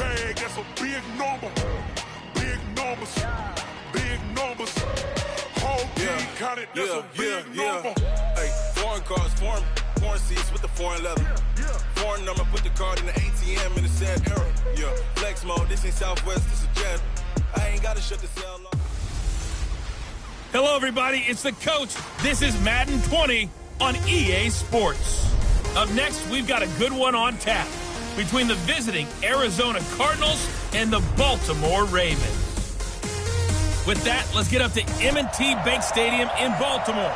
bag, that's a big number. Big numbers, big numbers. Whole team counted, that's a big number. Hey, foreign cars, foreign seats with the foreign leather. Foreign number, put the card in the ATM in the sad era. Yeah, flex mode, this ain't Southwest, this is Jet. I ain't gotta shut the cell off. Hello, everybody. It's the coach. This is Madden 20 on EA Sports. Up next, we've got a good one on tap between the visiting Arizona Cardinals and the Baltimore Ravens. With that, let's get up to M&T Bank Stadium in Baltimore.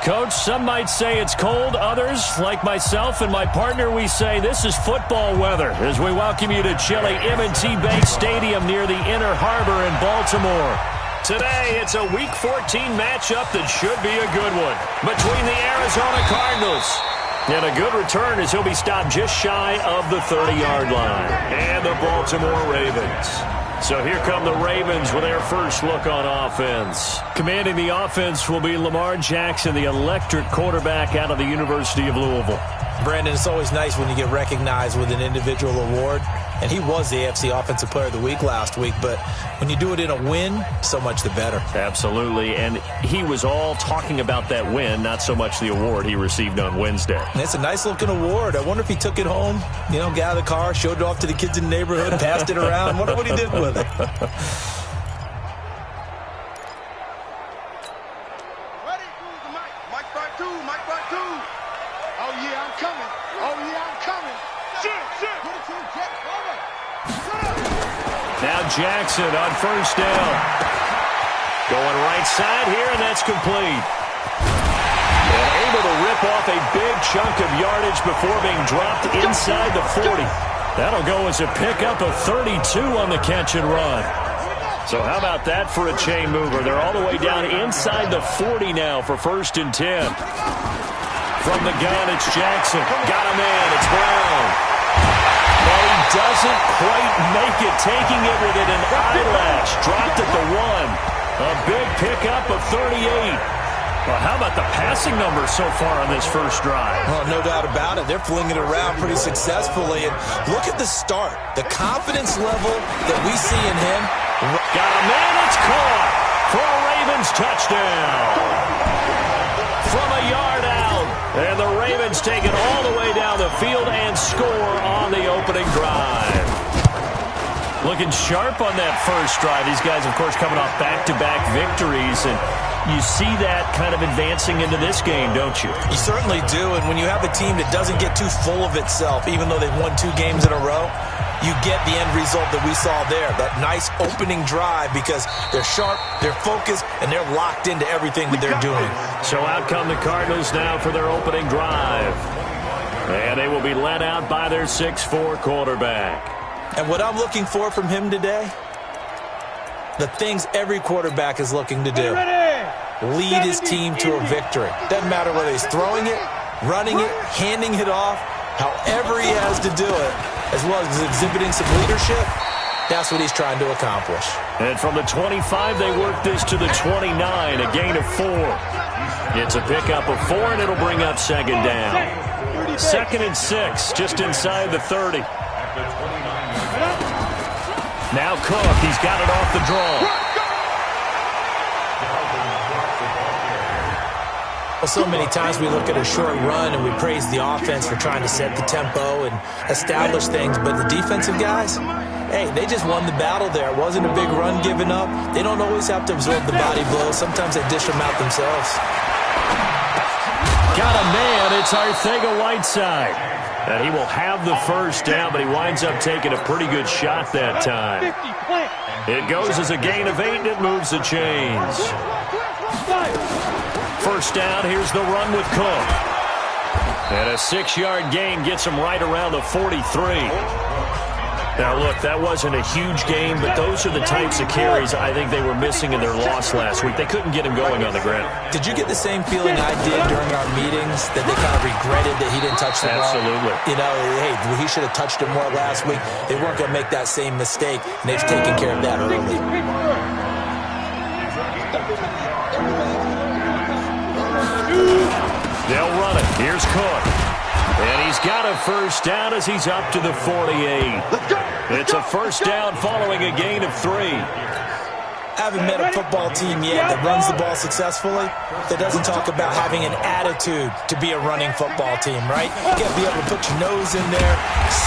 Coach, some might say it's cold. Others, like myself and my partner, we say this is football weather as we welcome you to chilly M&T Bank Stadium near the Inner Harbor in Baltimore. Today, it's a Week 14 matchup that should be a good one between the Arizona Cardinals. And a good return as he'll be stopped just shy of the 30-yard line. And the Baltimore Ravens. So here come the Ravens with their first look on offense. Commanding the offense will be Lamar Jackson, the electric quarterback out of the University of Louisville. Brandon, it's always nice when you get recognized with an individual award. And he was the AFC Offensive Player of the Week last week. But when you do it in a win, so much the better. Absolutely. And he was all talking about that win, not so much the award he received on Wednesday. And it's a nice-looking award. I wonder if he took it home, got out of the car, showed it off to the kids in the neighborhood, passed it around. I wonder what he did with it. Now Jackson on first down. Going right side here, and that's complete. And able to rip off a big chunk of yardage before being dropped inside the 40. That'll go as a pickup of 32 on the catch and run. So how about that for a chain mover? They're all the way down inside the 40 now for 1st and 10. From the gun, it's Jackson. Got a man. It's Brown. But he doesn't quite make it, taking it within an eyelash. Dropped at the 1. A big pickup of 38. Well, how about the passing numbers so far on this first drive? Well, no doubt about it. They're flinging it around pretty successfully. And look at the start. The confidence level that we see in him. Got a man. It's caught for a Ravens touchdown. From a yard out. And the Ravens take it all the way down the field and score on the opening drive. Looking sharp on that first drive. These guys, of course, coming off back-to-back victories. And you see that kind of advancing into this game, don't you? You certainly do. And when you have a team that doesn't get too full of itself, even though they've won 2 games in a row, you get the end result that we saw there. That nice opening drive because they're sharp, they're focused, and they're locked into everything that they're doing. So out come the Cardinals now for their opening drive. And they will be led out by their 6'4" quarterback. And what I'm looking for from him today, the things every quarterback is looking to do. Lead his team to a victory. Doesn't matter whether he's throwing it, running it, handing it off, however he has to do it, as well as exhibiting some leadership, that's what he's trying to accomplish. And from the 25, they work this to the 29, a gain of 4. It's a pickup of 4, and it'll bring up 2nd down. 2nd and 6, just inside the 30. Now Cook, he's got it off the draw. Well, so many times we look at a short run and we praise the offense for trying to set the tempo and establish things, but the defensive guys, hey, they just won the battle there. It wasn't a big run given up. They don't always have to absorb the body blows. Sometimes they dish them out themselves. Got a man. It's Arcega-Whiteside. And he will have the first down, but he winds up taking a pretty good shot that time. It goes as a gain of 8, and it moves the chains. First down, here's the run with Cook. And a 6-yard gain gets him right around the 43. Now, look, that wasn't a huge game, but those are the types of carries I think they were missing in their loss last week. They couldn't get him going on the ground. Did you get the same feeling I did during our meetings, that they kind of regretted that he didn't touch the ball? Absolutely. Hey, he should have touched it more last week. They weren't going to make that same mistake, and they've taken care of that early. They'll run it. Here's Cook. And he's got a first down as he's up to the 48. It's a first down following a gain of 3. I haven't met a football team yet that runs the ball successfully that doesn't talk about having an attitude to be a running football team, right? You got to be able to put your nose in there,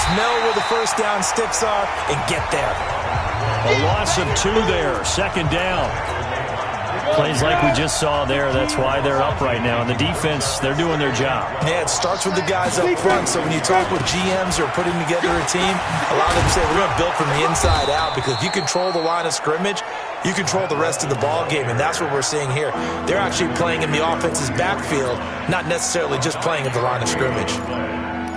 smell where the first down sticks are, and get there. A loss of 2 there, second down. Plays like we just saw there, that's why they're up right now. And the defense, they're doing their job. Yeah, it starts with the guys up front. So when you talk with GMs who are putting together a team, a lot of them say we're going to build from the inside out, because if you control the line of scrimmage, you control the rest of the ball game, and that's what we're seeing here. They're actually playing in the offense's backfield, not necessarily just playing at the line of scrimmage.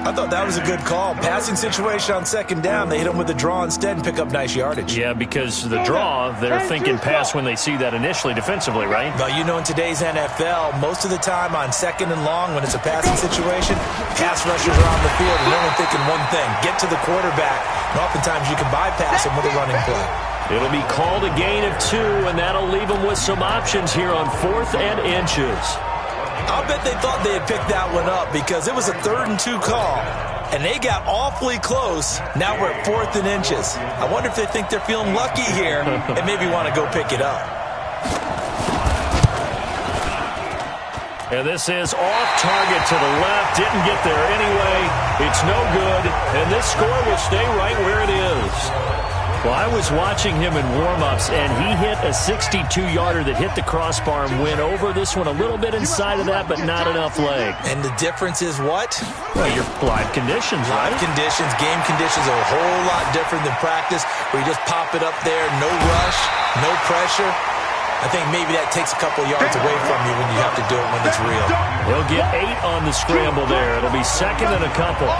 I thought that was a good call. Passing situation on second down, they hit them with a draw instead and pick up nice yardage. Yeah, because the draw, they're thinking pass when they see that initially defensively, right? Well, you know, in today's NFL, most of the time on second and long, when it's a passing situation, pass rushers are on the field and they're only thinking one thing: get to the quarterback. And oftentimes you can bypass him with a running play. It'll be called a gain of 2, and that'll leave them with some options here on 4th and inches. I'll bet they thought they had picked that one up, because it was a 3rd and 2 call, and they got awfully close. Now we're at 4th and inches. I wonder if they think they're feeling lucky here and maybe want to go pick it up. And this is off target to the left. Didn't get there anyway. It's no good, and this score will stay right where it is. Well, I was watching him in warm-ups, and he hit a 62-yarder that hit the crossbar and went over. This one a little bit inside of that, but not enough leg. And the difference is what? Well, your live conditions, right? Live conditions, game conditions are a whole lot different than practice, where you just pop it up there, no rush, no pressure. I think maybe that takes a couple yards away from you when you have to do it when it's real. He'll get 8 on the scramble there. It'll be second and a couple.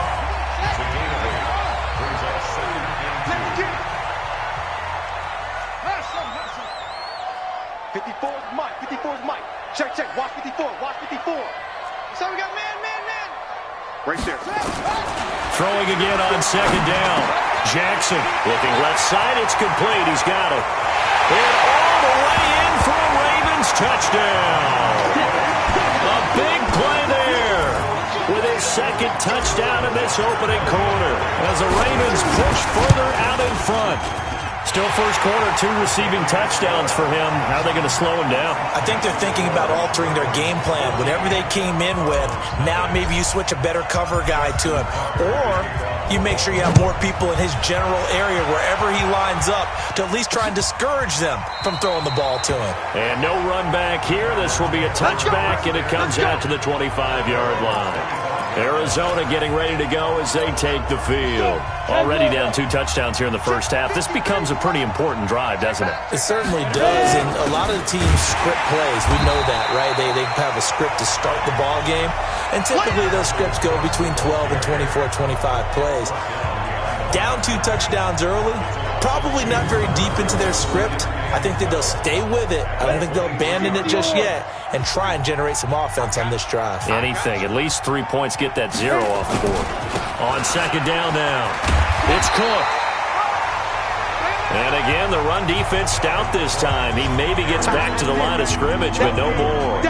54's Mike. 54's Mike. Check, check. Watch 54. Watch 54. So we got man. Right there. Throwing again on second down. Jackson looking left side. It's complete. He's got it. And all the way in for a Ravens touchdown. A big play there with his second touchdown in this opening quarter as the Ravens push further out in front. Still first quarter, 2 receiving touchdowns for him. How are they going to slow him down? I think they're thinking about altering their game plan. Whatever they came in with, now maybe you switch a better cover guy to him. Or you make sure you have more people in his general area wherever he lines up to at least try and discourage them from throwing the ball to him. And no run back here. This will be a touchback, and it comes out to the 25-yard line. Arizona getting ready to go as they take the field. Already down 2 touchdowns here in the first half. This becomes a pretty important drive, doesn't it? It certainly does, and a lot of the teams script plays. We know that, right? They have a script to start the ball game, and typically those scripts go between 12 and 24, 25 plays. Down 2 touchdowns early, probably not very deep into their script. I think that they'll stay with it. I don't think they'll abandon it just yet and try and generate some offense on this drive. Anything. At least 3 points, get that 0 off the board. On second down now, it's Cook. And again, the run defense stout this time. He maybe gets back to the line of scrimmage, but no more.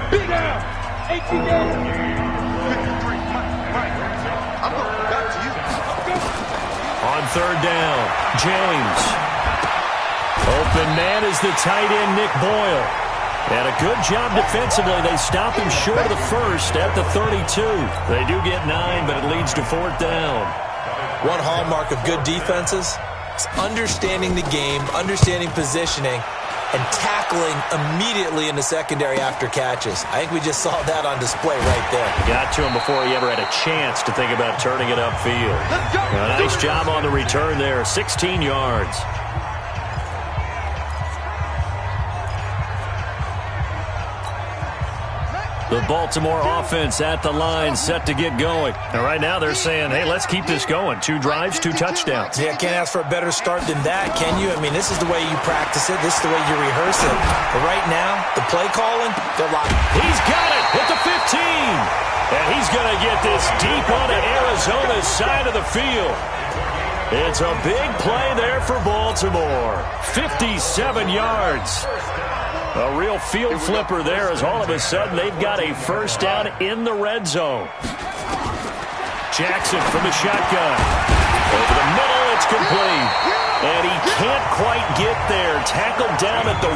Big Al. 18 yards. 53. Mike. I'm going back to you. On third down, James. Open man is the tight end, Nick Boyle. And a good job defensively. They stop him short of the first at the 32. They do get 9, but it leads to 4th down. One hallmark of good defenses is understanding the game, understanding positioning, and tackling immediately in the secondary after catches. I think we just saw that on display right there. Got to him before he ever had a chance to think about turning it upfield. A nice job on the return there, 16 yards. The Baltimore offense at the line, set to get going. And right now they're saying, hey, let's keep this going. 2 drives, 2 touchdowns. Yeah, can't ask for a better start than that, can you? I mean, this is the way you practice it. This is the way you rehearse it. But right now, the play calling, they're locked. He's got it at the 15. And he's going to get this deep onto Arizona's side of the field. It's a big play there for Baltimore. 57 yards. A real field flipper there as all of a sudden they've got a first down in the red zone. Jackson from the shotgun. Over the middle, it's complete. can't quite get there. Tackled down at the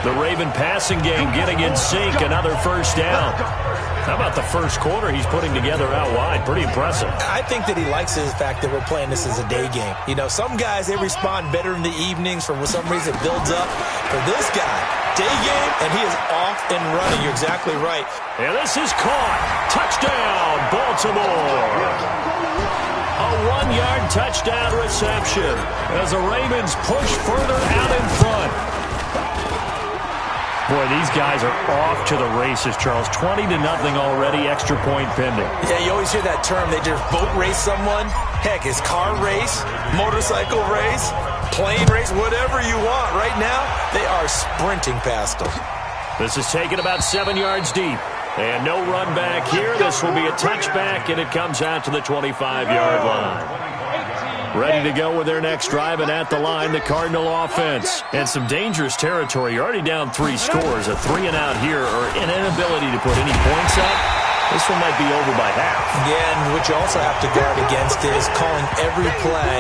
1. The Raven passing game getting in sync. Another first down. How about the first quarter he's putting together out wide? Pretty impressive. I think that he likes the fact that we're playing this as a day game. You know, some guys, they respond better in the evenings. For some reason, it builds up. For this guy, day game, and he is off and running. You're exactly right. And this is caught. Touchdown, Baltimore. A 1-yard touchdown reception as the Ravens push further out in front. Boy, these guys are off to the races, Charles. 20-0 already, extra point pending. Yeah, you always hear that term. They just boat race someone. Heck, it's car race, motorcycle race, plane race, whatever you want. Right now, they are sprinting past them. This is taken about 7 yards deep. And no run back here. This will be a touchback, and it comes out to the 25-yard line. Ready to go with their next drive, and at the line, the Cardinal offense. And some dangerous territory. You're already down 3 scores. A 3-and-out here, or an inability to put any points up. This one might be over by half. Yeah, and what you also have to guard against is calling every play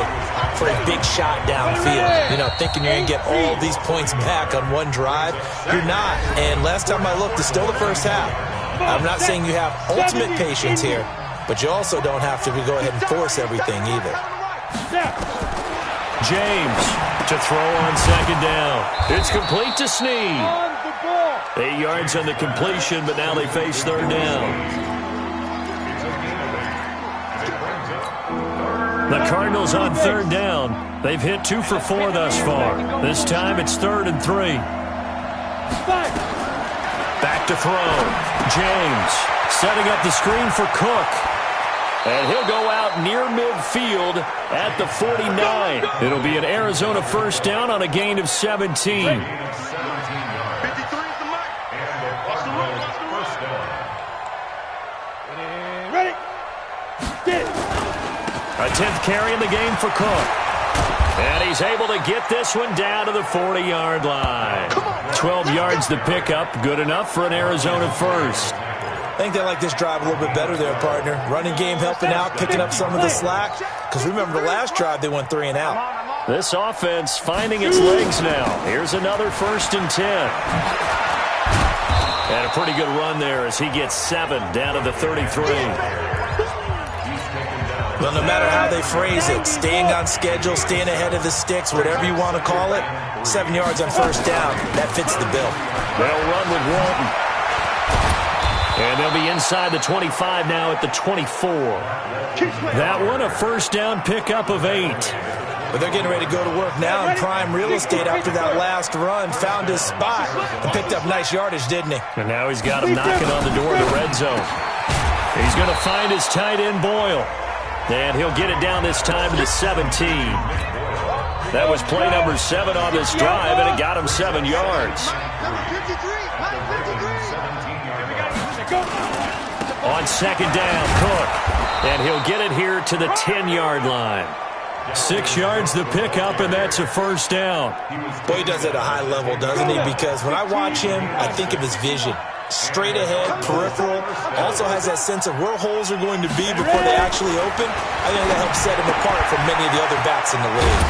for a big shot downfield. You know, thinking you're going to get all these points back on one drive. You're not. And last time I looked, it's still the first half. I'm not saying you have ultimate patience here, but you also don't have to go ahead and force everything either. James to throw on second down. It's complete to Snead. 8 yards on the completion, but now they face third down. The Cardinals on third down. They've hit 2 for 4 thus far. This time it's 3rd and 3. Back to throw. James setting up the screen for Cook. And he'll go out near midfield at the 49. It'll be an Arizona first down on a gain of 17. A 10th carry in the game for Cook. And he's able to get this one down to the 40-yard line. 12 yards to pick up. Good enough for an Arizona first. I think they like this drive a little bit better there, partner. Running game helping out, picking up some of the slack. Because remember the last drive, they went 3 and out. This offense finding its legs now. Here's another 1st and 10. And a pretty good run there as he gets 7 down to the 33. Well, no matter how they phrase it, staying on schedule, staying ahead of the sticks, whatever you want to call it, 7 yards on first down, that fits the bill. They'll run with Walton. And they'll be inside the 25 now at the 24. That one, a first down pickup of 8. But they're getting ready to go to work now in prime real estate after that last run. Found his spot and picked up nice yardage, didn't he? And now he's got him knocking on the door of the red zone. He's going to find his tight end, Boyle. And he'll get it down this time to the 17. That was play number 7 on this drive, and it got him 7 yards. On second down, Cook. And he'll get it here to the 10-yard line. 6 yards to pick up, and that's a first down. Boy, he does it at a high level, doesn't he? Because when I watch him, I think of his vision. Straight ahead, peripheral, also has that sense of where holes are going to be before they actually open. I think that helps set him apart from many of the other backs in the league.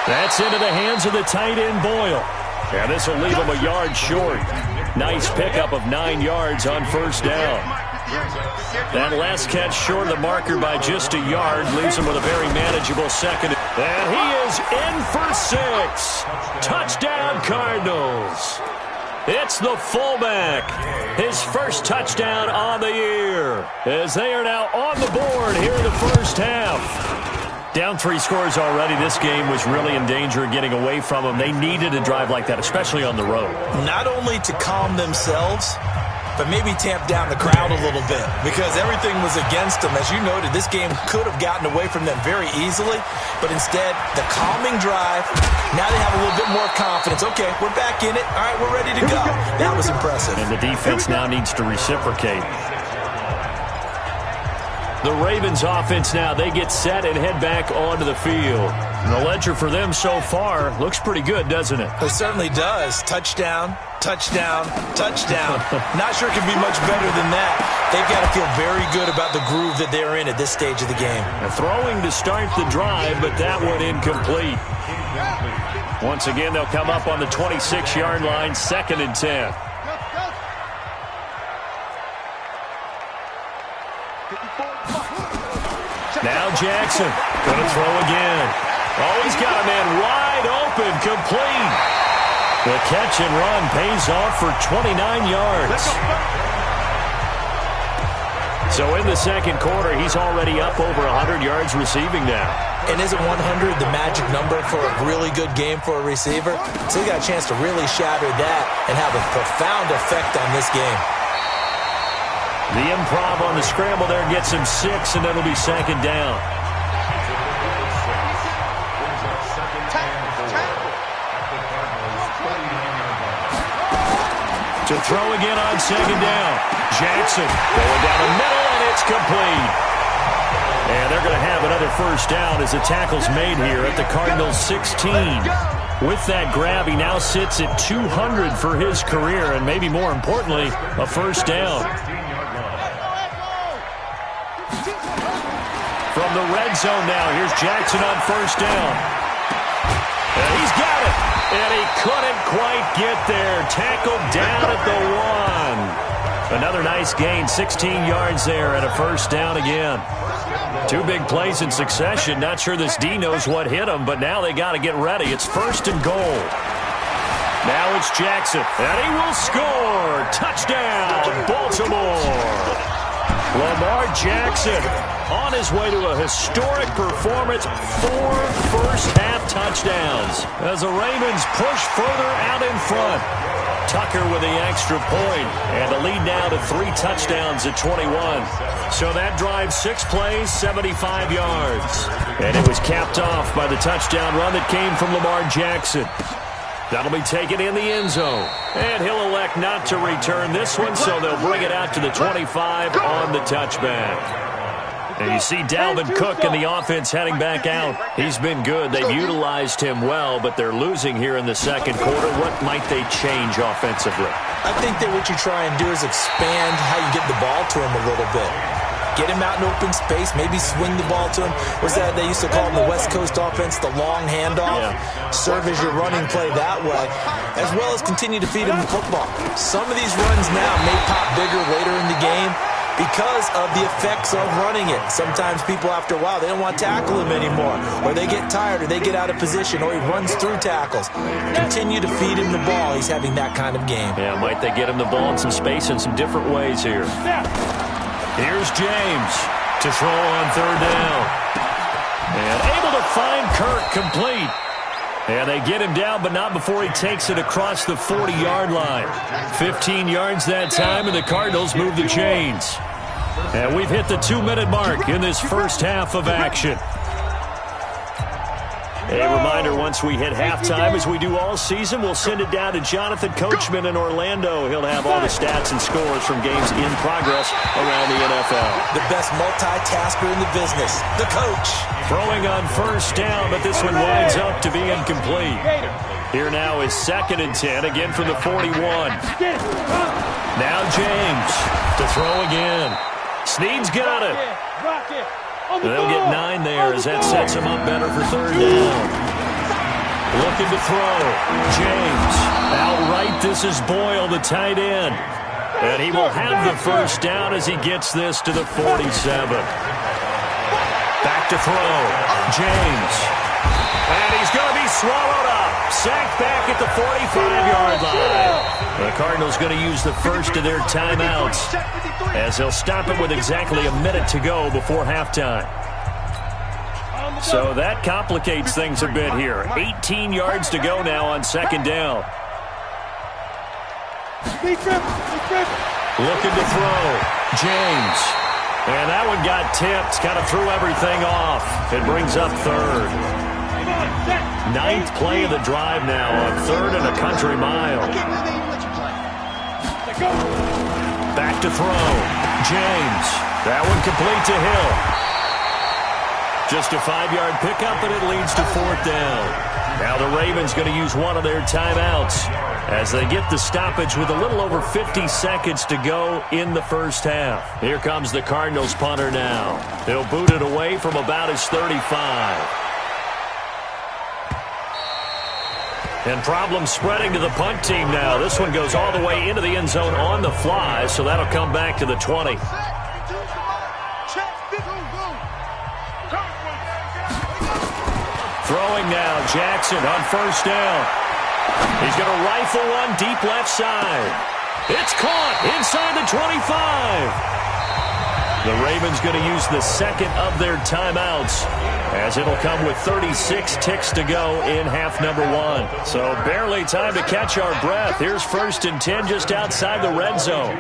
That's into the hands of the tight end, Boyle. And this will leave him a yard short. Nice pickup of 9 yards on first down. That last catch short of the marker by just a yard leaves him with a very manageable second. And he is in for 6. Touchdown, Cardinals. It's the fullback. His first touchdown on the year. As they are now on the board here in the first half. Down 3 scores already. This game was really in danger of getting away from them. They needed a drive like that, especially on the road. Not only to calm themselves, but maybe tamp down the crowd a little bit because everything was against them. As you noted, this game could have gotten away from them very easily, but instead, the calming drive, now they have a little bit more confidence. Okay, we're back in it. All right, we're ready to go. That was impressive. And the defense now needs to reciprocate. The Ravens offense now, they get set and head back onto the field. And the ledger for them so far looks pretty good, doesn't it? It certainly does. Touchdown, touchdown, touchdown. Not sure it can be much better than that. They've got to feel very good about the groove that they're in at this stage of the game. And throwing to start the drive, but that one incomplete. Once again, they'll come up on the 26-yard line, 2nd and 10. Now Jackson going to throw again. Oh, he's got a man wide open, complete. The catch and run pays off for 29 yards. So in the second quarter, he's already up over 100 yards receiving now. And isn't 100 the magic number for a really good game for a receiver? So he got a chance to really shatter that and have a profound effect on this game. The improv on the scramble there gets him 6, and it'll be 2nd down. To throw again on 2nd down. Jackson going down the middle, and it's complete. And they're going to have another 1st down as the tackle's made here at the Cardinals' 16. With that grab, he now sits at 200 for his career, and maybe more importantly, a 1st down. From the red zone now, here's Jackson on 1st down. And he's got it. And he couldn't quite get there. Tackled down at the 1. Another nice gain, 16 yards there and a 1st down again. 2 big plays in succession. Not sure this D knows what hit him, but now they got to get ready. It's 1st and goal. Now it's Jackson, and he will score. Touchdown, Baltimore. Lamar Jackson on his way to a historic performance, 4 first-half touchdowns as the Ravens push further out in front. Tucker with the extra point, and the lead now to 3 touchdowns at 21. So that drive, 6 plays, 75 yards. And it was capped off by the touchdown run that came from Lamar Jackson. That'll be taken in the end zone. And he'll elect not to return this one, so they'll bring it out to the 25 on the touchback. And you see Dalvin Cook in the offense heading back out. He's been good. They've utilized him well, but they're losing here in the second quarter. What might they change offensively? I think that what you try and do is expand how you get the ball to him a little bit. Get him out in open space, maybe swing the ball to him. What's that they used to call in the West Coast offense, the long handoff? Yeah. Serve as your running play that way, as well as continue to feed him the football. Some of these runs now may pop bigger later in the game because of the effects of running it. Sometimes people, after a while, they don't want to tackle him anymore, or they get tired, or they get out of position, or he runs through tackles. Continue to feed him the ball. He's having that kind of game. Yeah, might they get him the ball in some space in some different ways here. Here's James to throw on 3rd down. And able to find Kirk complete. And they get him down, but not before he takes it across the 40-yard line. 15 yards that time, and the Cardinals move the chains. And we've hit the 2-minute mark in this first half of action. A reminder, once we hit halftime, as we do all season, we'll send it down to Jonathan Coachman in Orlando. He'll have all the stats and scores from games in progress around the NFL. The best multitasker in the business, the coach. Throwing on 1st down, but this one winds up to be incomplete. Here now is 2nd and 10, again from the 41. Now James to throw again. Snead's got it. They'll get 9 there as that sets him up better for 3rd down. Looking to throw. James. Outright, this is Boyle, the tight end. And he will have the 1st down as he gets this to the 47. Back to throw. James. And he's going to be swallowed up. Sacked back at the 45-yard line. The Cardinals going to use the first of their timeouts as they'll stop it with exactly a minute to go before halftime. So that complicates things a bit here. 18 yards to go now on 2nd down. Looking to throw. James. And that one got tipped. Kind of threw everything off. It brings up 3rd. 9th play of the drive now on 3rd and a country mile. Back to throw. James. That one complete to Hill. Just a 5-yard pickup, and it leads to 4th down. Now the Ravens going to use one of their timeouts as they get the stoppage with a little over 50 seconds to go in the first half. Here comes the Cardinals punter now. He'll boot it away from about his 35. And problems spreading to the punt team now. This one goes all the way into the end zone on the fly, so that'll come back to the 20. Throwing now, Jackson on first down. He's going to rifle one deep left side. It's caught inside the 25. The Ravens going to use the second of their timeouts as it'll come with 36 ticks to go in half number 1. So barely time to catch our breath. Here's 1st and 10 just outside the red zone.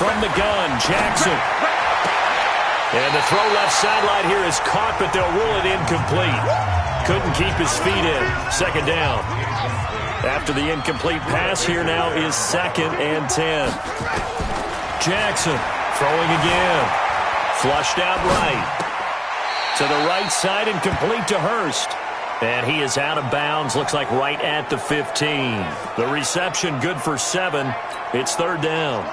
From the gun, Jackson. And the throw left sideline here is caught, but they'll rule it incomplete. Couldn't keep his feet in. 2nd down. After the incomplete pass, here now is 2nd and 10. Jackson throwing again. Flushed out right. To the right side and complete to Hurst. And he is out of bounds. Looks like right at the 15. The reception good for 7. It's 3rd down.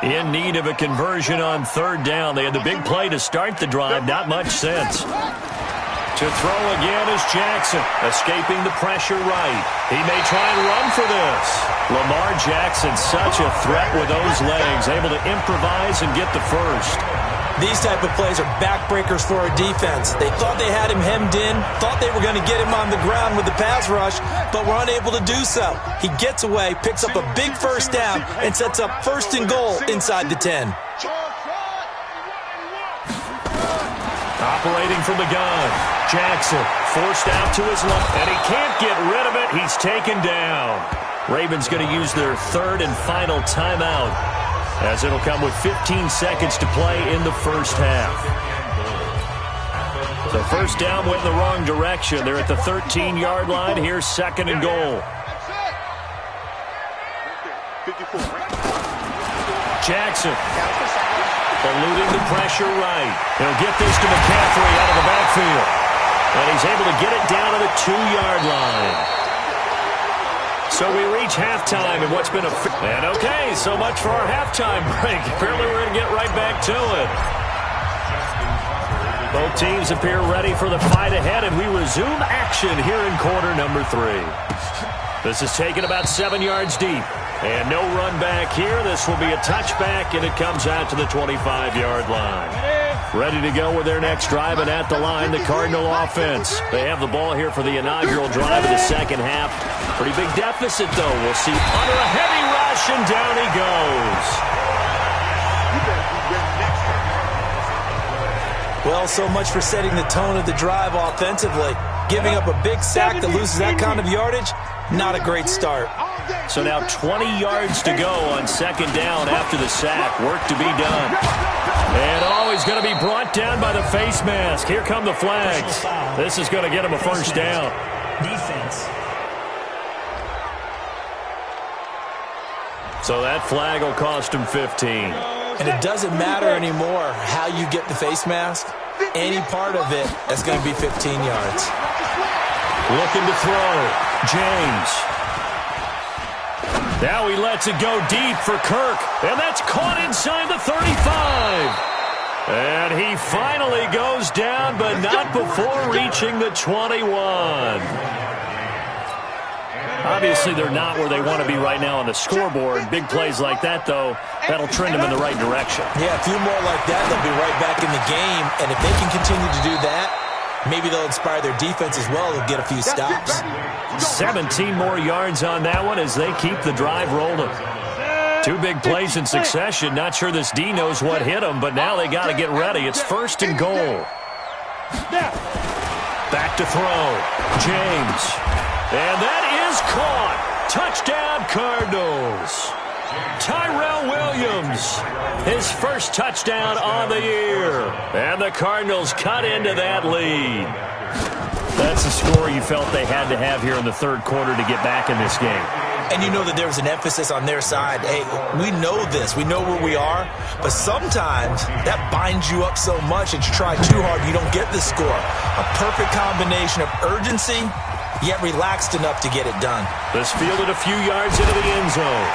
In need of a conversion on 3rd down. They had the big play to start the drive. Not much sense. To throw again is Jackson, escaping the pressure right. He may try and run for this. Lamar Jackson, such a threat with those legs, able to improvise and get the first. These type of plays are backbreakers for our defense. They thought they had him hemmed in, thought they were going to get him on the ground with the pass rush, but were unable to do so. He gets away, picks up a big first down, and sets up 1st and goal inside the 10. Operating from the gun, Jackson forced out to his left, and he can't get rid of it. He's taken down. Ravens going to use their 3rd and final timeout, as it'll come with 15 seconds to play in the first half. So first down went in the wrong direction. They're at the 13-yard line. Here's 2nd and goal. Jackson eluding the pressure right. He'll get this to McCaffrey out of the backfield. And he's able to get it down to the 2-yard line. So we reach halftime in what's been a... And okay, so much for our halftime break. Apparently we're going to get right back to it. Both teams appear ready for the fight ahead, and we resume action here in quarter number 3. This is taken about 7 yards deep. And no run back here. This will be a touchback, and it comes out to the 25-yard line. Ready to go with their next drive, and at the line, the Cardinal offense. They have the ball here for the inaugural drive of the second half. Pretty big deficit, though. We'll see under a heavy rush, and down he goes. Well, so much for setting the tone of the drive offensively. Giving up a big sack that loses that kind of yardage, not a great start. So now 20 yards to go on 2nd down after the sack. Work to be done. And always going to be brought down by the face mask. Here come the flags. This is going to get him a first down. Defense. So that flag will cost him 15. And it doesn't matter anymore how you get the face mask. Any part of it, that's going to be 15 yards. Looking to throw. James. Now he lets it go deep for Kirk. And that's caught inside the 35. And he finally goes down, but not before reaching the 21. Obviously, they're not where they want to be right now on the scoreboard. Big plays like that, though, that'll trend them in the right direction. Yeah, a few more like that, they'll be right back in the game. And if they can continue to do that, maybe they'll inspire their defense as well. They'll get a few stops. 17 more yards on that one as they keep the drive rolling. 2 big plays in succession. Not sure this D knows what hit them, but now they got to get ready. It's 1st and goal. Back to throw. James. And that is caught. Touchdown, Cardinals. Tyrell Williams, his first touchdown on the year. And the Cardinals cut into that lead. That's the score you felt they had to have here in the 3rd quarter to get back in this game. And you know that there was an emphasis on their side. Hey, we know this. We know where we are. But sometimes that binds you up so much that you try too hard, you don't get the score. A perfect combination of urgency, yet relaxed enough to get it done. This fielded a few yards into the end zone.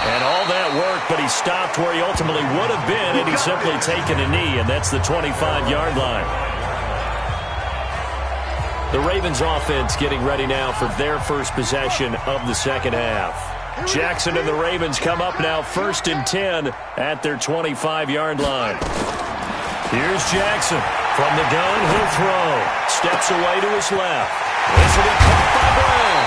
And all that work, but he stopped where he ultimately would have been, and he's simply taken a knee, and that's the 25-yard line. The Ravens offense getting ready now for their first possession of the second half. Jackson and the Ravens come up now 1st and 10 at their 25-yard line. Here's Jackson. From the gun, he'll throw. Steps away to his left. This will be caught by Brown.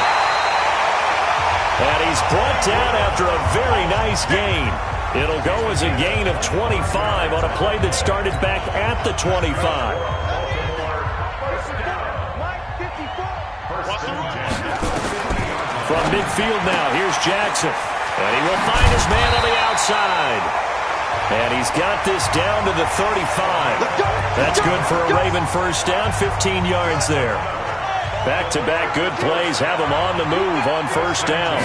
And he's brought down after a very nice gain. It'll go as a gain of 25 on a play that started back at the 25. From midfield now, here's Jackson. And he will find his man on the outside. And he's got this down to the 35. That's good for a Raven first down, 15 yards there. Back-to-back good plays have him on the move on first down.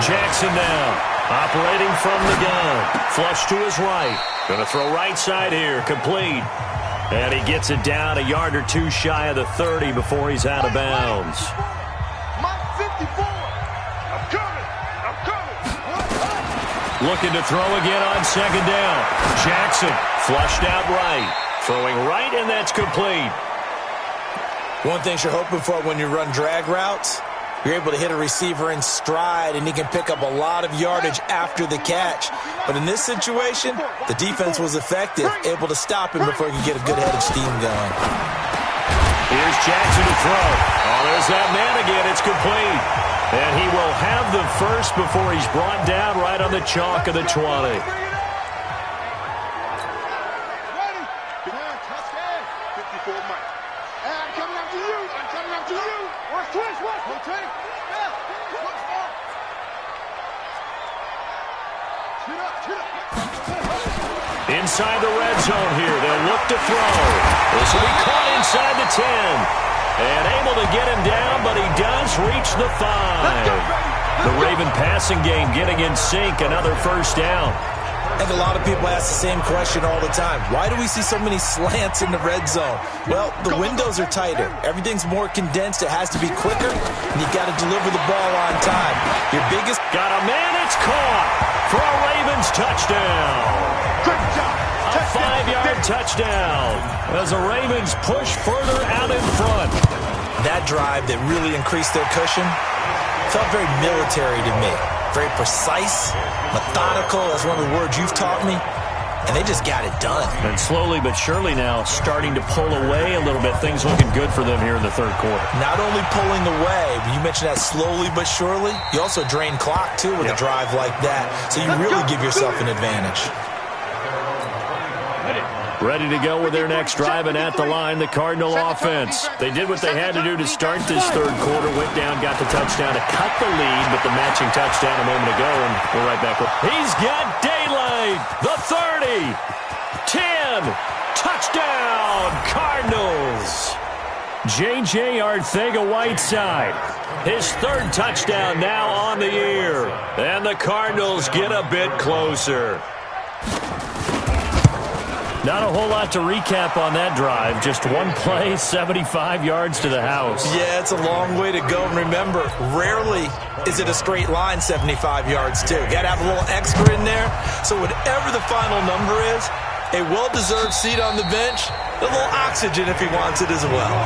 Jackson now, operating from the gun. Flush to his right. Going to throw right side here, complete. And he gets it down a yard or two shy of the 30 before he's out of bounds. Looking to throw again on second down. Jackson flushed out right. Throwing right, and that's complete. One thing you're hoping for when you run drag routes, you're able to hit a receiver in stride, and he can pick up a lot of yardage after the catch. But in this situation, the defense was effective, able to stop him before he could get a good head of steam going. Here's Jackson to throw. Oh, there's that man again. It's complete. And he will have the first before he's brought down right on the chalk of the 20. Inside the red zone here. They'll look to throw. This will be caught inside the 10. And able to get him down, but he does reach the 5. The Raven passing game getting in sync. Another first down. And a lot of people ask the same question all the time. Why do we see so many slants in the red zone? Well, the windows are tighter. Everything's more condensed. It has to be quicker, and you've got to deliver the ball on time. Your biggest... Got a man. It's caught for a Ravens touchdown. Great job. A 5-yard touchdown as the Ravens push further out in front. That drive that really increased their cushion felt very military to me. Very precise, methodical. That's one of the words you've taught me. And they just got it done. And slowly but surely now starting to pull away a little bit. Things looking good for them here in the third quarter. Not only pulling away, but you mentioned that slowly but surely. You also drain clock, too, with a drive like that. So you really give yourself an advantage. Ready to go with their next drive, and at the line, the Cardinal offense. They did what they had to do to start this third quarter. Went down, got the touchdown to cut the lead, but the matching touchdown a moment ago, and we're right back. He's got daylight. The 30. 10. Touchdown, Cardinals. J.J. Arcega-Whiteside. His third touchdown now on the year. And the Cardinals get a bit closer. Not a whole lot to recap on that drive. Just one play, 75 yards to the house. Yeah, it's a long way to go. And remember, rarely is it a straight line 75 yards, too. Got to have a little extra in there. So whatever the final number is, a well-deserved seat on the bench, a little oxygen if he wants it as well.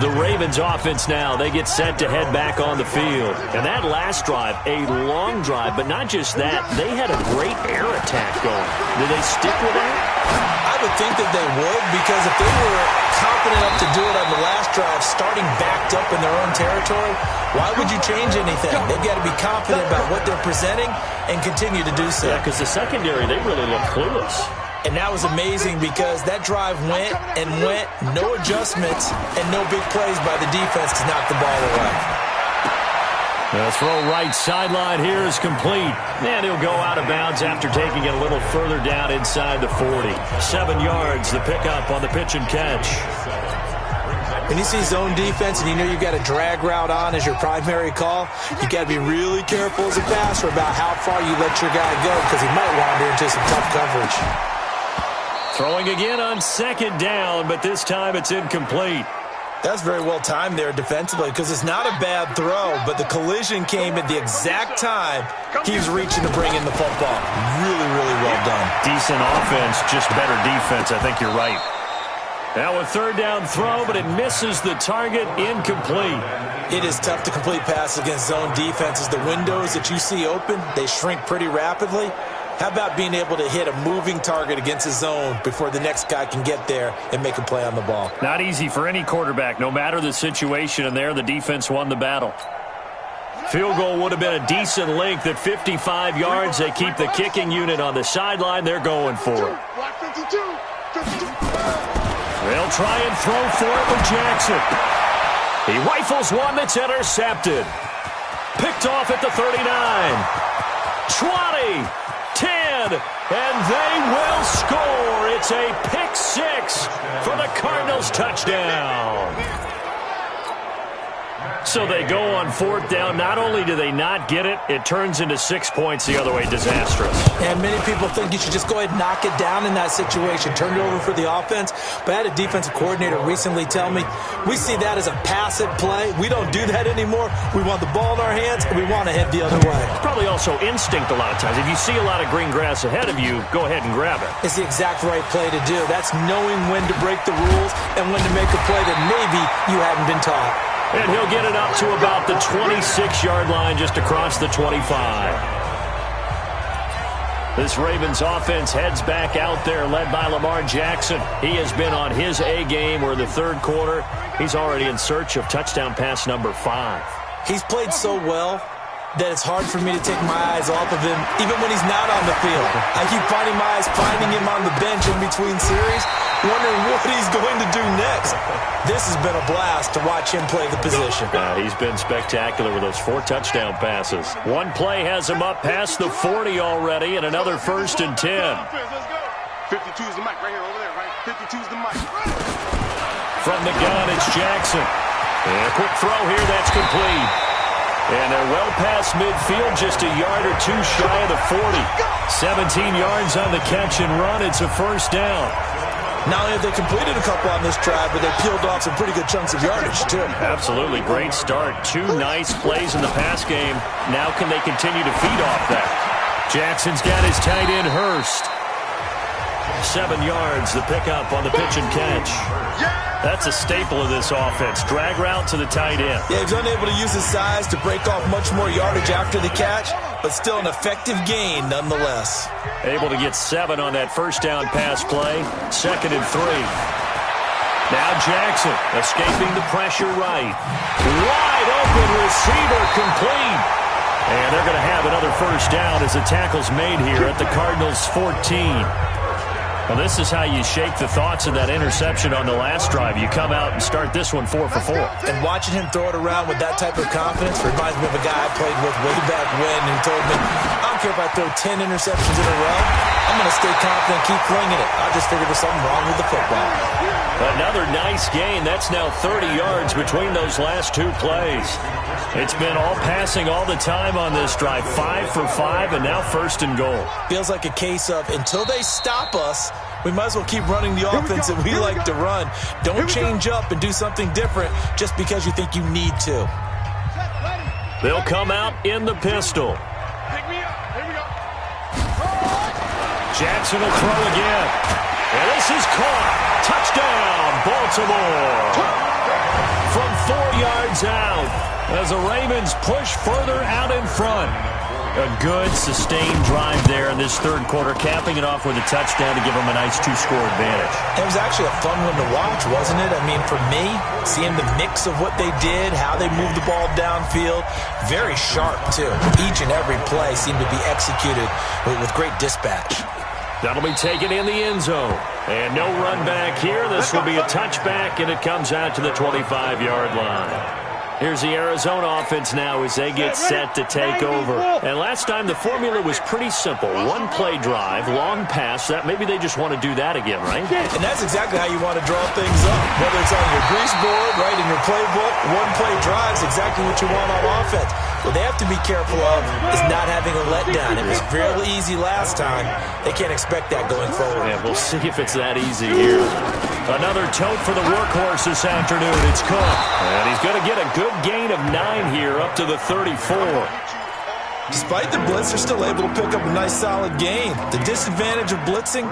The Ravens offense now, they get set to head back on the field. And that last drive, a long drive, but not just that, they had a great air attack going. Did they stick with that? I would think that they would, because if they were confident enough to do it on the last drive, starting backed up in their own territory, why would you change anything? They've got to be confident about what they're presenting and continue to do so. Yeah, because the secondary, they really look clueless. And that was amazing because that drive went and went, no adjustments, and no big plays by the defense to knock the ball away. The throw right sideline here is complete. And he'll go out of bounds after taking it a little further down inside the 40. 7 yards, the pickup on the pitch and catch. When you see zone defense and you know you've got a drag route on as your primary call, you got to be really careful as a passer about how far you let your guy go because he might wander into some tough coverage. Throwing again on second down, but this time it's incomplete. That's very well timed there defensively because it's not a bad throw, but the collision came at the exact time he was reaching to bring in the football. Really, really well done. Decent offense, just better defense. I think you're right. Now a third down throw, but it misses the target, incomplete. It is tough to complete passes against zone defenses. The windows that you see open, they shrink pretty rapidly. How about being able to hit a moving target against a zone before the next guy can get there and make a play on the ball? Not easy for any quarterback, no matter the situation, and there the defense won the battle. Field goal would have been a decent length at 55 yards. They keep the kicking unit on the sideline. They're going for it. They'll try and throw for it with Jackson. He rifles one that's intercepted. Picked off at the 39. 20. 10, and they will score. It's a pick six for the Cardinals touchdown. So they go on fourth down. Not only do they not get it, it turns into 6 points the other way. Disastrous. And many people think you should just go ahead and knock it down in that situation. Turn it over for the offense. But I had a defensive coordinator recently tell me, we see that as a passive play. We don't do that anymore. We want the ball in our hands, and we want to head the other way. Probably also instinct a lot of times. If you see a lot of green grass ahead of you, go ahead and grab it. It's the exact right play to do. That's knowing when to break the rules and when to make a play that maybe you hadn't been taught. And he'll get it up to about the 26-yard line, just across the 25. This Ravens offense heads back out there, led by Lamar Jackson. He has been on his A game. We're in the third quarter. He's already in search of touchdown pass number 5. He's played so well that it's hard for me to take my eyes off of him, even when he's not on the field. I keep finding my eyes finding him on the bench in between series, wondering what he's going to do next. This has been a blast to watch him play the position. He's been spectacular with those 4 touchdown passes. One play has him up past the 40 already, and another 1st and 10. 52 is the mic right here, over there, right? 52 is the mic. From the gun, it's Jackson. And a quick throw here, that's complete. And they're well past midfield, just a yard or 2 shy of the 40. 17 yards on the catch and run. It's a first down. Not only have they completed a couple on this drive, but they peeled off some pretty good chunks of yardage, too. Absolutely. Great start. 2 nice plays in the pass game. Now can they continue to feed off that? Jackson's got his tight end, Hurst. 7 yards, the pickup on the pitch and catch. That's a staple of this offense. Drag route to the tight end. Yeah, he was unable to use his size to break off much more yardage after the catch, but still an effective gain nonetheless. Able to get 7 on that first down pass play. 2nd and 3. Now Jackson escaping the pressure right. Wide open receiver complete. And they're going to have another first down as the tackle's made here at the Cardinals' 14. Well, this is how you shake the thoughts of that interception on the last drive. You come out and start this one 4 for 4. And watching him throw it around with that type of confidence reminds me of a guy I played with way back when who told me, I don't care if I throw 10 interceptions in a row. I'm going to stay confident, keep flinging it. I just figured there's something wrong with the football. Another nice gain. That's now 30 yards between those last 2 plays. It's been all passing all the time on this drive. 5 for 5, and now 1st and goal. Feels like a case of until they stop us, we might as well keep running the offense that we like to run. Don't change up and do something different just because you think you need to. They'll come out in the pistol. Jackson will throw again. And this is caught. Touchdown, Baltimore. From 4 yards out as the Ravens push further out in front. A good, sustained drive there in this third quarter, capping it off with a touchdown to give them a nice 2-score advantage. It was actually a fun one to watch, wasn't it? I mean, for me, seeing the mix of what they did, how they moved the ball downfield, very sharp, too. Each and every play seemed to be executed with great dispatch. That'll be taken in the end zone. And no run back here. This will be a touchback, and it comes out to the 25-yard line. Here's the Arizona offense now as they get set to take over. And last time the formula was pretty simple. One-play drive, long pass. Maybe they just want to do that again, right? And that's exactly how you want to draw things up. Whether it's on your grease board, right, in your playbook, one-play drive is exactly what you want on offense. What they have to be careful of is not having a letdown. It was real easy last time. They can't expect that going forward. Yeah, we'll see if it's that easy here. Another tote for the workhorse this afternoon. It's Cook. And he's going to get a good gain of 9 here up to the 34. Despite the blitz, they're still able to pick up a nice solid gain. The disadvantage of blitzing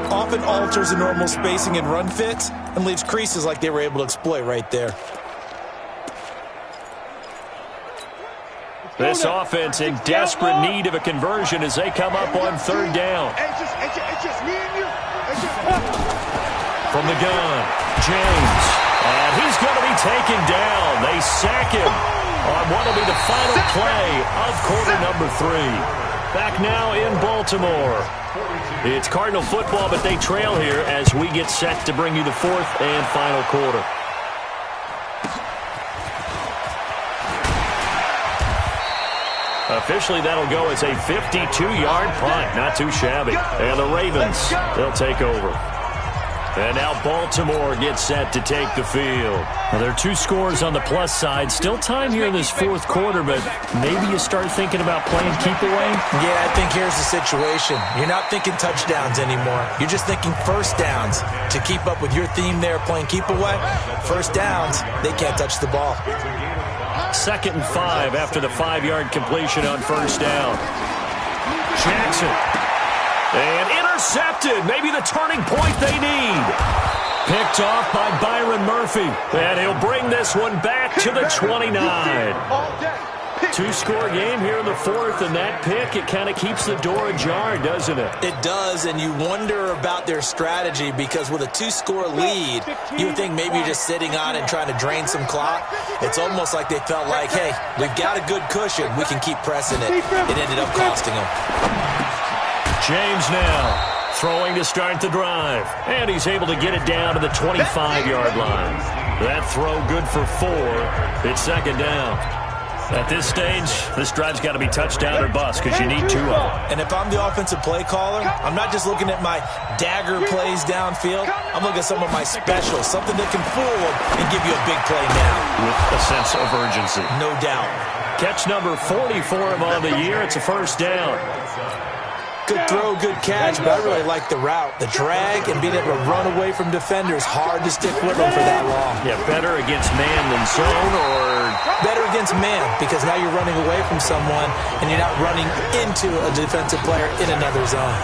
often alters the normal spacing and run fits and leaves creases like they were able to exploit right there. This offense in desperate need of a conversion as they come up on third down. From the gun, James. And he's going to be taken down. They sack him on what will be the final play of quarter number 3. Back now in Baltimore. It's Cardinal football, but they trail here as we get set to bring you the 4th and final quarter. Officially, that'll go as a 52-yard punt. Not too shabby. And the Ravens, they'll take over. And now Baltimore gets set to take the field. Well, there are 2 scores on the plus side. Still time here in this 4th quarter, but maybe you start thinking about playing keep away? Yeah, I think here's the situation. You're not thinking touchdowns anymore. You're just thinking first downs. To keep up with your theme there, playing keep away, first downs, they can't touch the ball. 2nd and 5 after the 5-yard completion on first down. Jackson. And intercepted. Maybe the turning point they need. Picked off by Byron Murphy. And he'll bring this one back to the 29. 2-score game here in the 4th, and that pick, it kind of keeps the door ajar, doesn't it? It does, and you wonder about their strategy because with a 2-score lead, you would think maybe you're just sitting on and trying to drain some clock. It's almost like they felt like, hey, we've got a good cushion. We can keep pressing it. It ended up costing them. James now throwing to start the drive, and he's able to get it down to the 25-yard line. That throw good for 4. It's 2nd down. At this stage, this drive's got to be touchdown or bust because you need 2 of them. And if I'm the offensive play caller, I'm not just looking at my dagger plays downfield. I'm looking at some of my specials, something that can fool them and give you a big play now. With a sense of urgency. No doubt. Catch number 44 on the year. It's a first down. Good throw, good catch, but I really like the route. The drag and being able to run away from defenders, hard to stick with them for that long. Yeah, better against man than zone, or better against man because now you're running away from someone and you're not running into a defensive player in another zone.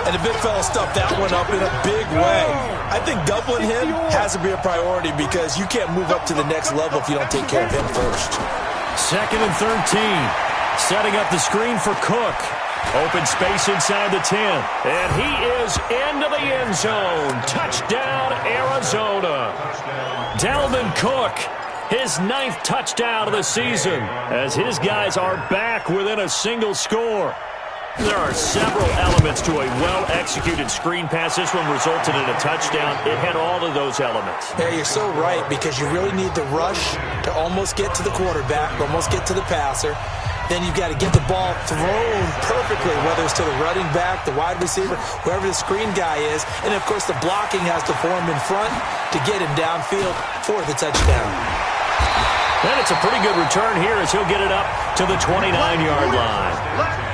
And the big fella stuffed that one up in a big way. I think doubling him has to be a priority because you can't move up to the next level if you don't take care of him first. 2nd and 13. Setting up the screen for Cook. Open space inside the 10. And he is into the end zone. Touchdown, Arizona. Dalvin Cook, his 9th touchdown of the season, as his guys are back within a single score. There are several elements to a well-executed screen pass. This one resulted in a touchdown. It had all of those elements. Yeah, you're so right because you really need the rush to almost get to the quarterback, almost get to the passer. Then you've got to get the ball thrown perfectly, whether it's to the running back, the wide receiver, whoever the screen guy is. And, of course, the blocking has to form in front to get him downfield for the touchdown. And it's a pretty good return here as he'll get it up to the 29-yard line.